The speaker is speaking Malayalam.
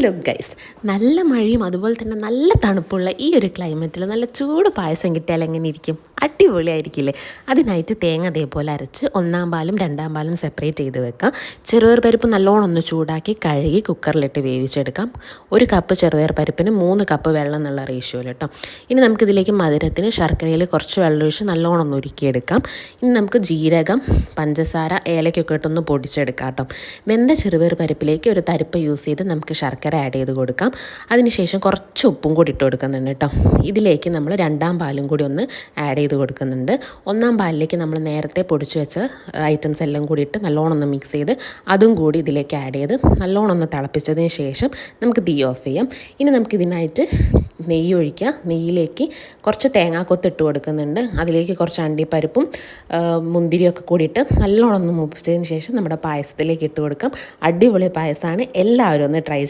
ലുക്ക് ഗൈസ്, നല്ല മഴയും അതുപോലെ തന്നെ നല്ല തണുപ്പുള്ള ഈ ഒരു ക്ലൈമറ്റിൽ നല്ല ചൂട് പായസം കിട്ടിയാൽ എങ്ങനെ ഇരിക്കും? അടിപൊളിയായിരിക്കില്ലേ? അതിനായിട്ട് തേങ്ങ അതേപോലെ അരച്ച് ഒന്നാം പാലും രണ്ടാം പാലും സെപ്പറേറ്റ് ചെയ്ത് വെക്കാം. ചെറുപയർ പരിപ്പ് നല്ലോണം ഒന്ന് ചൂടാക്കി കഴുകി കുക്കറിലിട്ട് വേവിച്ചെടുക്കാം. 1 കപ്പ് ചെറുപയർ പരിപ്പിന് 3 കപ്പ് വെള്ളം എന്നുള്ള റേഷ്യോയിൽ കേട്ടോ. ഇനി നമുക്കിതിലേക്ക് മധുരത്തിന് ശർക്കരയിൽ കുറച്ച് വെള്ളം ഒഴിച്ച് നല്ലോണം ഒന്ന് ഉരുക്കിയെടുക്കാം. ഇനി നമുക്ക് ജീരകം, പഞ്ചസാര, ഏലക്കൊക്കെ ഇട്ടൊന്ന് പൊടിച്ചെടുക്കാം കേട്ടോ. വെന്ത ചെറുപയർ പരിപ്പിലേക്ക് ഒരു തരിപ്പ് യൂസ് ചെയ്ത് നമുക്ക് ശർക്കര ആഡ് ചെയ്ത് കൊടുക്കാം. അതിനുശേഷം കുറച്ച് ഉപ്പും കൂടി ഇട്ട് കൊടുക്കുന്നുണ്ട് കേട്ടോ. ഇതിലേക്ക് നമ്മൾ രണ്ടാം പാലും കൂടി ഒന്ന് ആഡ് ചെയ്ത് കൊടുക്കുന്നുണ്ട്. ഒന്നാം പാലിലേക്ക് നമ്മൾ നേരത്തെ പൊടിച്ച് വെച്ച ഐറ്റംസ് എല്ലാം കൂടി ഇട്ട് നല്ലോണം ഒന്ന് മിക്സ് ചെയ്ത് അതും കൂടി ഇതിലേക്ക് ആഡ് ചെയ്ത് നല്ലോണം ഒന്ന് തിളപ്പിച്ചതിന് ശേഷം നമുക്ക് തീ ഓഫ് ചെയ്യാം. ഇനി നമുക്കിതിനായിട്ട് നെയ്യ് ഒഴിക്കുക. നെയ്യിലേക്ക് കുറച്ച് തേങ്ങാക്കൊത്ത് ഇട്ട് കൊടുക്കുന്നുണ്ട്. അതിലേക്ക് കുറച്ച് അണ്ടിപ്പരിപ്പും മുന്തിരിയൊക്കെ കൂടിയിട്ട് നല്ലോണം ഒന്ന് മൂപ്പിച്ചതിന് ശേഷം നമ്മുടെ പായസത്തിലേക്ക് ഇട്ട് കൊടുക്കാം. അടിപൊളി പായസമാണ്. എല്ലാവരും ഒന്ന് ട്രൈ ചെയ്യും.